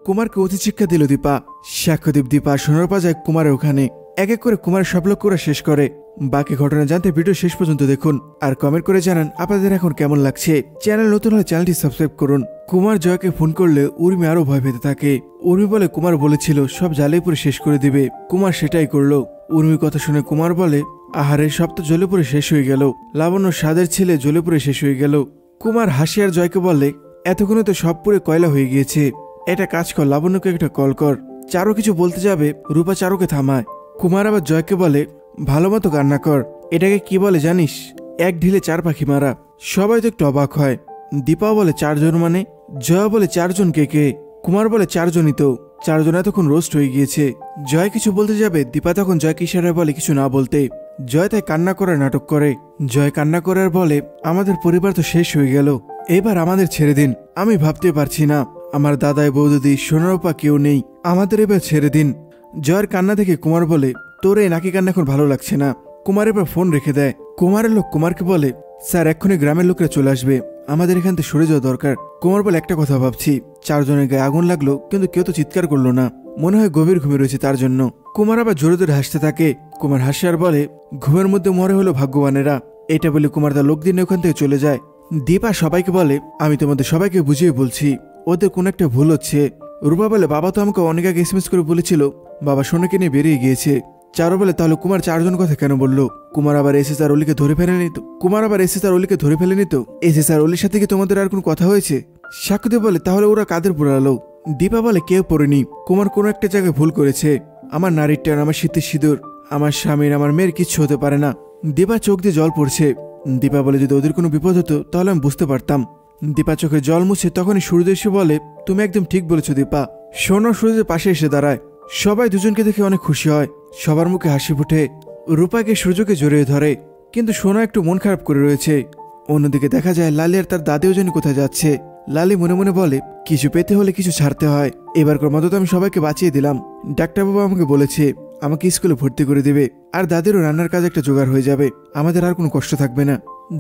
কুমারকে অতি শিক্ষা দিল দীপা। সাক্ষ্যদীপ দীপা সোনার বাজায় কুমারের ওখানে এক এক করে কুমারের সব লক্ষ্য করা শেষ করে। বাকি ঘটনা জানতে ভিডিও শেষ পর্যন্ত দেখুন আর কমেন্ট করে জানান আপনাদের এখন কেমন লাগছে। চ্যানেল নতুন হলে চ্যানেলটি সাবস্ক্রাইব করুন। কুমার জয়কে ফোন করলে উর্মি আরো ভয় পেতে থাকে। উর্মি বলে কুমার বলেছিল সব জ্বালে পুরে শেষ করে দিবে, কুমার সেটাই করলো। উর্মির কথা শুনে কুমার বলে আহারে সব তো জ্বলে পুরে শেষ হয়ে গেল, লাবণ্য সাদের ছেলে জ্বলে পুরে শেষ হয়ে গেল। কুমার হাসি আর জয়কে বলে এতক্ষণে তো সব পুরে কয়লা হয়ে গিয়েছে, এটা কাজ কর, লাবণ্যকে একটা কল কর। চারু কিছু বলতে যাবে রূপা চারুকে থামায়। কুমার আবার জয়কে বলে ভালো মতো কান্না কর, এটাকে কি বলে জানিস, এক ঢিলে চার পাখি মারা। সবাই তো একটু অবাক হয়। দীপা বলে 4 জন মানে? জয় বলে 4 জন কে কে? কুমার বলে 4 জনই তো, 4 জন এতক্ষণ রোস্ট হয়ে গিয়েছে। জয় কিছু বলতে যাবে দীপা তখন জয়কে ইশারায় বলে কিছু না বলতে। জয় তাই কান্না করার নাটক করে। জয় কান্না করার বলে আমাদের পরিবার তো শেষ হয়ে গেল, এবার আমাদের ছেড়ে দিন, আমি ভাবতে পারছি না, আমার দাদাই বৌদিদি সোনারূপা কেউ নেই, আমাদের এবার ছেড়ে দিন। জয়ের কান্না দেখে কুমার বলে তোর এই নাকি কান্না এখন ভালো লাগছে না। কুমার এবার ফোন রেখে দেয়। কুমারের লোক কুমারকে বলে স্যার এক্ষুনি গ্রামের লোকরা চলে আসবে, আমাদের এখান থেকে সরে যাওয়া দরকার। কুমার বলে একটা কথা ভাবছি, 4 জনের গায়ে আগুন লাগলো কিন্তু কেউ তো চিৎকার করলো না, মনে হয় গভীর ঘুমে রয়েছে তার জন্য। কুমার আবার জোরে জোরে হাসতে থাকে। কুমার হাসে আর বলে ঘুমের মধ্যে মরে হলো ভাগ্যবানেরা। এটা বলে কুমার তার লোক দিনে ওখান থেকে চলে যায়। দীপা সবাইকে বলে আমি তোমাদের সবাইকে বুঝিয়ে বলছি, ওদের কোন একটা ভুল হচ্ছে। রূপা বলে বাবা তো আমাকে অনেক আগে এসএমএস করে বলেছিল বাবা সোনাকে নিয়ে বেরিয়ে গিয়েছে। চারু বলে তাহলে কুমার 4 জন কথা কেন বললো? কুমার আবার এসএসআর অলিকে ধরে ফেলেনি তো? এসএসআর অলির সাথে কি তোমাদের আর কোনো কথা হয়েছে? সাক্ষ্যদেব বলে তাহলে ওরা কাদের পোড়ালো? দীপা বলে কেউ পড়েনি, কুমার কোনো একটা জায়গায় ভুল করেছে। আমার নারীর টান, আমার শীতের সিঁদুর, আমার স্বামীর আমার মেয়ের কিচ্ছু হতে পারে না। দীপা চোখ দিয়ে জল পড়ছে। দীপা বলে যদি ওদের কোনো বিপদ হতো তাহলে আমি বুঝতে পারতাম। দীপা চোখে জল মুছে তখনই সূর্য এসে বলে তুমি একদম ঠিক বলেছো দীপা। সোনা সূর্যের পাশে এসে দাঁড়ায়। সবাই দুজনকে দেখে অনেক খুশি হয়, সবার মুখে হাসি ফুটে। রূপাকে সূর্যকে জড়িয়ে ধরে, কিন্তু সোনা একটু মন খারাপ করে রয়েছে। অন্যদিকে দেখা যায় লালি আর তার দাদিও জানি কোথায় যাচ্ছে। লালি মনে মনে বলে কিছু পেতে হলে কিছু ছাড়তে হয়, এবারকার মতো তো আমি সবাইকে বাঁচিয়ে দিলাম। ডাক্তারবাবু আমাকে বলেছে আমাকে স্কুলে ভর্তি করে দেবে, আর দাদিরও রান্নার কাজ একটা জোগাড় হয়ে যাবে, আমাদের আর কোনো কষ্ট থাকবে না।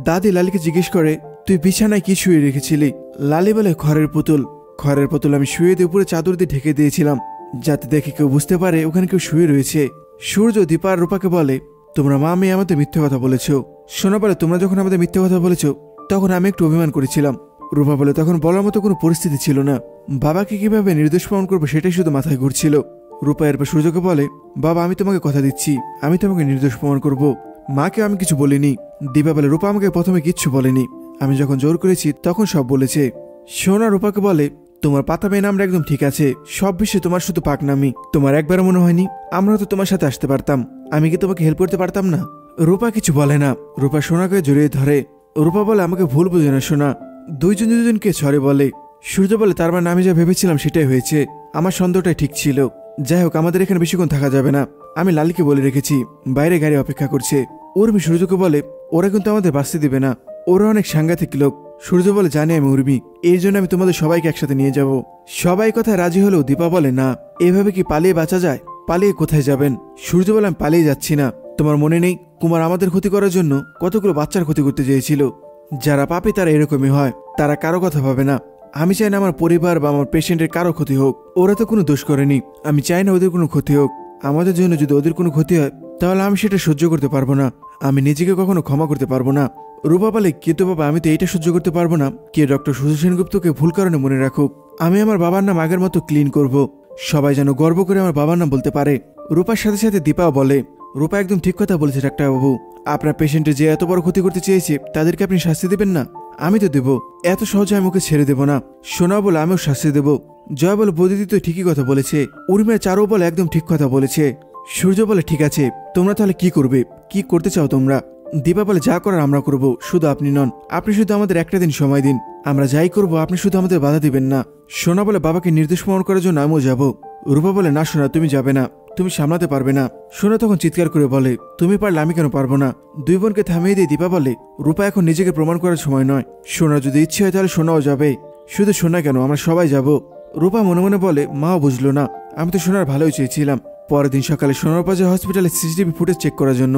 দাদি লালিকে জিজ্ঞেস করে তুই বিছানায় কি শুয়ে রেখেছিলি? লালি বলে খড়ের পুতুল আমি শুয়ে দিয়ে উপরে চাদর দিয়ে ঢেকে দিয়েছিলাম, যাতে দেখে কেউ বুঝতে পারে ওখানে কেউ শুয়ে রয়েছে। সূর্য দীপা আর রূপাকে বলে তোমরা মা মেয়ে আমাদের মিথ্যে কথা বলেছো। সোনা বলে তোমরা যখন আমাদের মিথ্যে কথা বলেছো তখন আমি একটু অভিমান করেছিলাম। রূপা বলে তখন বলার মতো কোনো পরিস্থিতি ছিল না, বাবাকে কিভাবে নির্দোষ প্রমাণ করবো সেটাই শুধু মাথায় ঘুরছিল। রূপা এরপর সূর্যকে বলে বাবা আমি তোমাকে কথা দিচ্ছি, আমি তোমাকে নির্দোষ প্রমাণ করবো, মাকে আমি কিছু বলিনি। দীপা বলে রূপা আমাকে প্রথমে কিচ্ছু বলেনি, আমি যখন জোর করেছি তখন সব বলেছে। সোনা রূপাকে বলে তোমার পাতা মেয়ে নামটা একদম ঠিক আছে, সব বিষয়ে তোমার শুধু পাকনামি, তোমার একবারও মনে হয়নি আমরা তো তোমার সাথে আসতে পারতাম, আমি কি তোমাকে হেল্প করতে পারতাম না? রূপা কিছু বলে না। রূপা সোনাকে জড়িয়ে ধরে। রূপা বলে আমাকে ভুল বুঝে না সোনা। দুজনকে সরি বলে। সূর্য বলে তার মানে আমি যা ভেবেছিলাম সেটাই হয়েছে, আমার সন্দেহটাই ঠিক ছিল। যাই হোক আমাদের এখানে বেশিক্ষণ থাকা যাবে না, আমি লালিকে বলে রেখেছি বাইরে গাড়ি অপেক্ষা করছে। উর্মি সূর্যকে বলে ওরা কিন্তু আমাদের বাঁচতে দিবে না, ওরা অনেক সাংঘাতিক লোক। সূর্য বলে জানি আমি উর্মি, এর জন্য আমি তোমাদের সবাইকে একসাথে নিয়ে যাব। সবাই কথায় রাজি হলেও দীপা বলে না, এভাবে কি পালিয়ে বাঁচা যায়? পালিয়ে কোথায় যাবেন? সূর্য বলে আমি পালিয়ে যাচ্ছি না, তোমার মনে নেই কুমার আমাদের ক্ষতি করার জন্য কতগুলো বাচ্চার ক্ষতি করতে চেয়েছিল? যারা পাপী তারা এরকমই হয়, তারা কারো কথা ভাবে না। আমি চাই না আমার পরিবার বা আমার পেশেন্টের কারো ক্ষতি হোক, ওরা তো কোনো দোষ করেনি, আমি চাই না ওদের কোনো ক্ষতি হোক। আমাদের জন্য যদি ওদের কোনো ক্ষতি হয় তাহলে আমি সেটা সহ্য করতে পারবো না, আমি নিজেকে কখনো ক্ষমা করতে পারবো না। রূপা বলে কিন্তু বাবা আমি তো এইটা সহ্য করতে পারবো না, কে ডক্টর সুশীল সেনগুপ্তকে ভুল কারণে মনে রাখুক, আমি আমার বাবার নাম আগের মতো ক্লিন করব, সবাই যেন গর্ব করে আমার বাবার নাম বলতে পারে। রূপার সাথে সাথে দীপাও বলে রূপা একদম ঠিক কথা বলেছে ডাক্তারবাবু, আপনার পেশেন্টের যে এত বড় ক্ষতি করতে চেয়েছে তাদেরকে আপনি শাস্তি দেবেন না? আমি তো দেব, এত সহজে আমি ওকে ছেড়ে দেব না। সোনা বলে আমিও শাস্তি দেব। জয় বলে বৌদিদি তো ঠিকই কথা বলেছে। উর্মির চারু বলে একদম ঠিক কথা বলেছে। সূর্য বলে ঠিক আছে, তোমরা তাহলে কি করবে, কি করতে চাও তোমরা? দীপা বলে যা করার আমরা করব, শুধু আপনি নন, আপনি শুধু আমাদের একটা দিন সময় দিন, আমরা যাই করব আপনি শুধু আমাদের বাধা দিবেন না। সোনা বলে বাবাকে নির্দেশ প্রমাণ করার জন্য আমিও যাব। রূপা বলে না সোনা তুমি যাবে না, তুমি সামলাতে পারবে না। সোনা তখন চিৎকার করে বলে তুমি পারলে আমি কেন পারবো না? দুই বোনকে থামিয়ে দিয়ে দীপা বলে রূপা এখন নিজেকে প্রমাণ করার সময় নয়, সোনার যদি ইচ্ছে হয় তাহলে সোনাও যাবে, শুধু সোনা কেন আমরা সবাই যাব। রূপা মনে মনে বলে মাও বুঝলো না, আমি তো সোনার ভালোই চেয়েছিলাম। পরের দিন সকালে সোনার বাজার হসপিটালে সিসিটিভি ফুটেজ চেক করার জন্য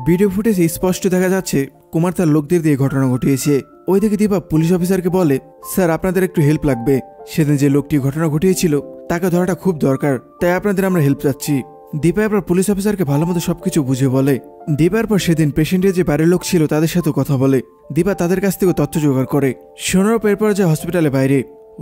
ভিডিও ফুটেজে স্পষ্ট দেখা যাচ্ছে কুমার তার লোকদের দিয়ে ঘটনা ঘটিয়েছে। ওইদিকে দীপা পুলিশ অফিসারকে বলে স্যার আপনাদের একটু হেল্প লাগবে, সেদিন যে লোকটি ঘটনা ঘটিয়েছিল তাকে ধরাটা খুব দরকার, তাই আপনাদের আমরা হেল্প চাচ্ছি। দীপা এবার পুলিশ অফিসারকে ভালো মতো সবকিছু বুঝে বলে। দীপার পর সেদিন পেশেন্টের যে বাড়ির লোক ছিল তাদের সাথে কথা বলে। দীপা তাদের কাছ থেকে তথ্য জোগাড় করে। সোনারূপা এরপর যায় হসপিটালে বাইরে।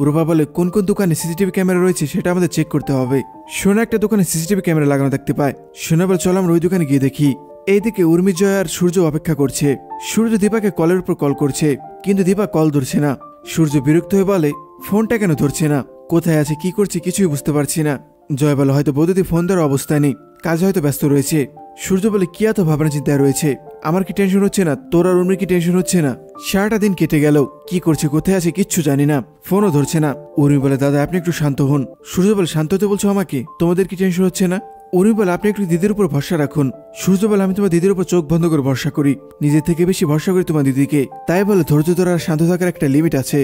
রূপা বলে কোন কোন দোকানে সিসিটিভি ক্যামেরা রয়েছে সেটা আমাদের চেক করতে হবে। সোনা একটা দোকানে সিসিটিভি ক্যামেরা লাগানো দেখতে পায়। সোনা বলে চলো আমরা ওই দোকানে গিয়ে দেখি। এইদিকে উর্মি, জয় আর সূর্য অপেক্ষা করছে। সূর্য দীপাকে কলের উপর কল করছে, কিন্তু দীপা কল ধরছে না। সূর্য বিরক্ত হয়ে বলে ফোনটা কেন ধরছে না, কোথায় আছে কি করছে কিছুই বুঝতে পারছি না। জয় বলে হয়তো বৌদি ফোন দেওয়ার অবস্থায় নেই, কাজে হয়তো ব্যস্ত রয়েছে। সূর্য বলে কি এত ভাবনা চিন্তায় রয়েছে, আমার কি টেনশন হচ্ছে না, তোর আর উর্মির কি টেনশন হচ্ছে না? সারাটা দিন কেটে গেল, কি করছে কোথায় আছে কিচ্ছু জানি না, ফোনও ধরছে না। উর্মি বলে দাদা আপনি একটু শান্ত হন। সূর্য বলে শান্ত হতে বলছো আমাকে, তোমাদের কি টেনশন হচ্ছে না? উর্মি বলে আপনি একটু দিদির উপর ভরসা রাখুন। সূর্য বলে আমি তোমার দিদির উপর চোখ বন্ধ করে ভরসা করি, নিজের থেকে বেশি ভরসা করি তোমার দিদিকে, তাই বলে ধৈর্য ধরার আর শান্ত থাকার একটা লিমিট আছে।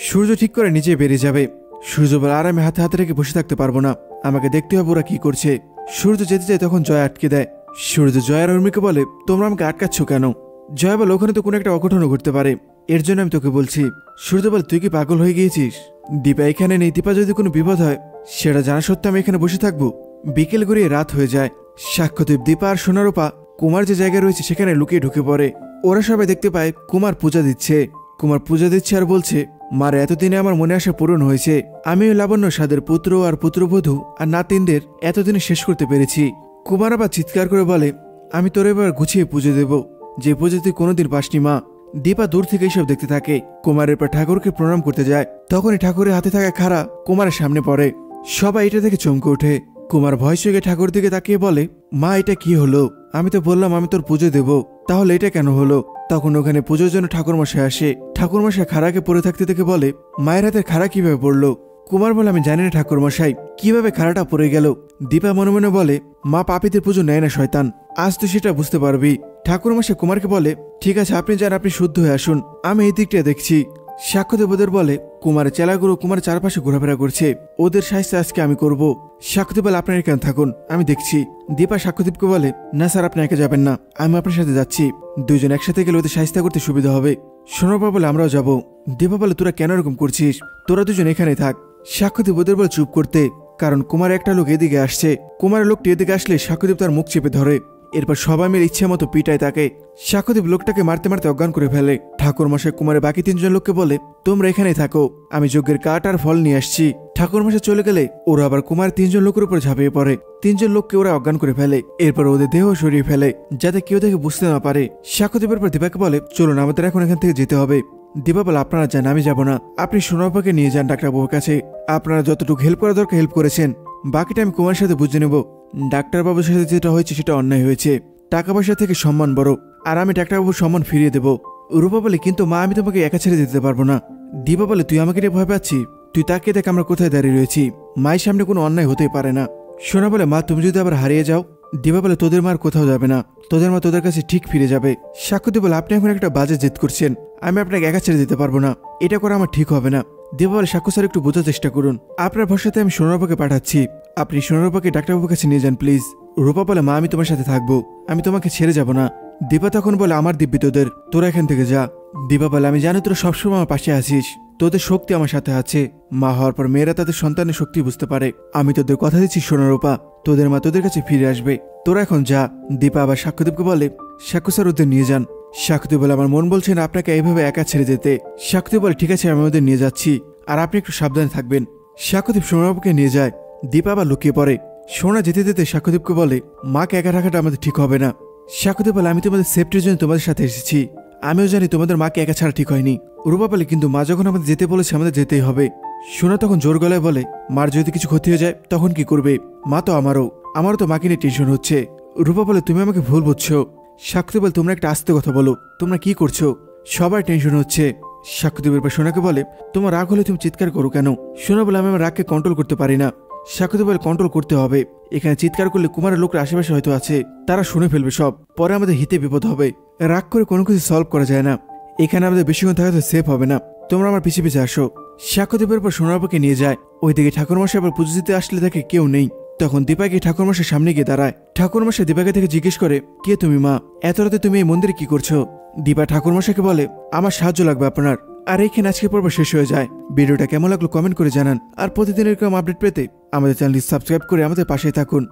সূর্য ঠিক করে নিজে বেরিয়ে যাবে। সূর্য বলে আর আমি হাতে হাতে রেখে বসে থাকতে পারবো না, আমাকে দেখতে হবে ওরা কি করছে। সূর্য যেতে যায় তখন জয় আটকে দেয়। সূর্য জয় আর উর্মিকে বলে তোমরা আমাকে আটকাচ্ছ কেন? জয় বলে ওখানে তো কোনো একটা অঘটনও ঘটতে পারে, এর জন্য আমি তোকে বলছি। সূর্য বলে তুই কি পাগল হয়ে গিয়েছিস? দীপা এখানে নেই, দীপা যদি কোনো বিপদ হয় সেটা জানা সত্ত্বেও আমি এখানে বসে থাকবো? বিকেল গড়িয়ে রাত হয়ে যায়। সাক্ষ্যদীপ, দীপা আর সোনারূপা কুমার যে জায়গায় রয়েছে সেখানে লুকিয়ে ঢুকে পড়ে। ওরা সবাই দেখতে পায় কুমার পূজা দিচ্ছে। কুমার পূজা দিচ্ছে আর বলছে মার এতদিনে আমার মনে আশা পূরণ হয়েছে, আমিও লাবণ্য সাদের পুত্র আর পুত্রবধূ আর নাতিনদের এতদিনে শেষ করতে পেরেছি। কুমার আবার চিৎকার করে বলে আমি তোর এবার গুছিয়ে পুজো দেব, যে পুজো তুই কোনোদিন পাসনি মা। দীপা দূর থেকে এইসব দেখতে থাকে। কুমারের পর ঠাকুরকে প্রণাম করতে যায়, তখনই ঠাকুরের হাতে থাকা খাড়া কুমারের সামনে পড়ে। সবাই এটা দেখে চমকে ওঠে। কুমার ভয় চোখে ঠাকুর দিকে তাকিয়ে বলে মা এটা কি হলো? আমি তো বললাম আমি তোর পুজো দেব, তাহলে এটা কেন হলো? তখন ওখানে পুজোর জন্য ঠাকুরমশাই আসে। ঠাকুরমশাই খাড়াকে পড়ে থাকতে দেখে বলে মায়ের হাতের খাড়া কিভাবে পড়লো? কুমার বলে আমি জানি না ঠাকুরমশাই, কিভাবে খাড়াটা পড়ে গেল। দীপা মনে মনে বলে মা পাপীদের পুজো নেয় না শয়তান, আজ তুই সেটা বুঝতে পারবি। ঠাকুরমশাই কুমারকে বলে ঠিক আছে আপনি যান, আপনি শুদ্ধ হয়ে আসুন, আমি এই দিকটা দেখছি। সাক্ষ্যদেবদের বলে কুমারের চেলাগুলো কুমারের চারপাশে ঘোরাফেরা করছে, ওদের সাহায্য আজকে আমি করব। সাক্ষ্যদেব বলে আপনার কেন থাকুন, আমি দেখছি। দীপা সাক্ষ্যদীপকে বলে না স্যার আপনি একা যাবেন না, আমি আপনার সাথে যাচ্ছি, দুজন একসাথে গেলে ওদের সাহায্য করতে সুবিধা হবে। সোনারূপা বলে আমরাও যাবো। দীপা বলে তোরা কেন এরকম করছিস, তোরা দুজন এখানেই থাক। সাক্ষ্যদীপ ওদের বলে চুপ করতে, কারণ কুমার একটা লোক এদিকে আসছে। কুমারের লোকটি এদিকে আসলে সাক্ষ্যদীপ তার মুখ চেপে ধরে, এরপর সবাই মিলে ইচ্ছে মতো পিটায় তাকে। সাক্ষ্যদীপ লোকটাকে মারতে মারতে অজ্ঞান করে ফেলে। ঠাকুরমশাই কুমারের বাকি তিনজন লোককে বলে তোমরা এখানেই থাকো, আমি যজ্ঞের কাঠ আর ফল নিয়ে আসছি। ঠাকুরমশাই চলে গেলে ওরা আবার কুমার তিনজন লোকের উপর ঝাঁপিয়ে পড়ে। তিনজন লোককে ওরা অজ্ঞান করে ফেলে, এরপর ওদের দেহ সরিয়ে ফেলে যাতে কেউ দেখে বুঝতে না পারে। সাক্ষ্যদীপের পর দীপাকে বলে চলুন আমাদের এখন এখান থেকে যেতে হবে। দীপা বলে আপনারা যান, আমি যাব না, আপনি সোনারূপাকে নিয়ে যান ডাক্তারবাবুর কাছে। আপনারা যতটুকু হেল্প করা দরকার হেল্প করেছেন, বাকিটা আমি কুমারের সাথে বুঝে নেব। ডাক্তারবাবুর সাথে যেটা হয়েছে সেটা অন্যায় হয়েছে, টাকা পয়সা থেকে সম্মান বড়, আর আমি ডাক্তারবাবুর সম্মান ফিরিয়ে দেব। রূপা বলে কিন্তু মা আমি তোমাকে একা ছেড়ে দিতে পারবো না। দীপা বলে তুই আমাকে নিয়ে ভয় পাচ্ছি, তুই তাকে দেখ আমরা কোথায় দাঁড়িয়ে রয়েছি, মায়ের সামনে কোনো অন্যায় হতেই পারে না। সোনা বলে মা তুমি যদি আবার হারিয়ে যাও? দীপা বলে তোদের মার কোথাও যাবে না, তোদের মা তোদের কাছে ঠিক ফিরে যাবে। সাক্ষ্যদীপ বলে আপনি এখন একটা বাজে জেদ করছেন, আমি আপনাকে একা ছেড়ে দিতে পারবো না, এটা করা আমার ঠিক হবে না। দীপা বলে সাক্ষ্য স্যার একটু বোঝার চেষ্টা করুন, আপনার ভরসাতে আমি সোনারূপাকে পাঠাচ্ছি, আপনি সোনারূপাকে ডাক্তারবাবুর কাছে নিয়ে যান প্লিজ। রূপা বলে মা আমি তোমার সাথে থাকবো, আমি তোমাকে ছেড়ে যাব না। দীপা তখন বলে আমার দিব্যি তোদের, তোরা এখান থেকে যা। দীপা বলে আমি জানি তোরা সবসময় আমার পাশে আছিস, তোদের শক্তি আমার সাথে আছে, মা হওয়ার পর মেয়েরা তাদের সন্তানের শক্তি বুঝতে পারে, আমি তোদের কথা দিচ্ছি সোনারূপা, তোদের মা তোদের কাছে ফিরে আসবে, তোরা এখন যা। দীপা আবার সাক্ষ্যদীপকে বলে সাক্ষ্য স্যার ওদের নিয়ে যান। সাক্ষ্যদীপ বলে আমার মন বলছে না আপনাকে এইভাবে একা ছেড়ে যেতে। সাক্ষ্যদীপ বলে ঠিক আছে আমি ওদের নিয়ে যাচ্ছি, আর আপনি একটু সাবধানে থাকবেন। সাক্ষ্যদীপ সোনারূপাকে নিয়ে যায়। দীপা আবার লুকিয়ে পড়ে। সোনা যেতে যেতে সাক্ষ্যদীপকে বলে মাকে একা রাখাটা আমাদের ঠিক হবে না। সাক্ষ্যদীপ বলে আমি তোমাদের সেফটির জন্য তোমাদের সাথে এসেছি, আমিও জানি তোমাদের মাকে একা ছাড়া ঠিক হয়নি। রূপা বলে কিন্তু মা যখন আমাদের যেতে বলেছে আমাদের যেতেই হবে। সোনা তখন জোর গলায় বলে মার যদি কিছু ক্ষতি হয়ে যায় তখন কি করবে? মা তো আমারও তো মাকে নিয়ে টেনশন হচ্ছে। রূপা বলে তুমি আমাকে ভুল বুঝছো। সাক্ষ্যদীপ বলে তোমরা একটা আস্তে কথা বলো, তোমরা কি করছো? সবার টেনশন হচ্ছে। সাক্ষ্যদীপের পর সোনাকে বলে তোমার রাগ হলে তুমি চিৎকার করো কেন? সোনা বলে আমি আমার রাগকে কন্ট্রোল করতে পারি না। সাক্ষ্যদীপ বলে কন্ট্রোল করতে হবে, এখানে চিৎকার করলে কুমারের লোকরা আশেপাশে হয়তো আছে, তারা শুনে ফেলবে সব, পরে আমাদের হিতে বিপদ হবে। রাগ করে কোনো কিছু সলভ করা যায় না, এখানে আমাদের বেশিক্ষণ থাকাতে সেফ হবে না, তোমরা আমার পিছিয়ে পিছিয়ে আসো। সাক্ষ্যদীপের পর সোনারূপাকে নিয়ে যায়। ওইদিকে ঠাকুরমশাই আবার পুজো দিতে আসলে দেখে কেউ নেই। তখন দীপাকে ঠাকুরমশাই সামনে গিয়ে দাঁড়ায়। ঠাকুরমশাই দীপাকে থেকে জিজ্ঞেস করে কে তুমি মা, এত রাতে তুমি এই মন্দিরে কি করছো? দীপা ঠাকুরমশাইকে বলে আমার সাহায্য লাগবে আপনার। আর এইখানে আজকে পর্ব শেষ হয়ে যায়। ভিডিওটা কেমন লাগলো কমেন্ট করে জানান, আর প্রতিদিন এরকম আপডেট পেতে আমাদের চ্যানেলটি সাবস্ক্রাইব করে আমাদের পাশে থাকুন।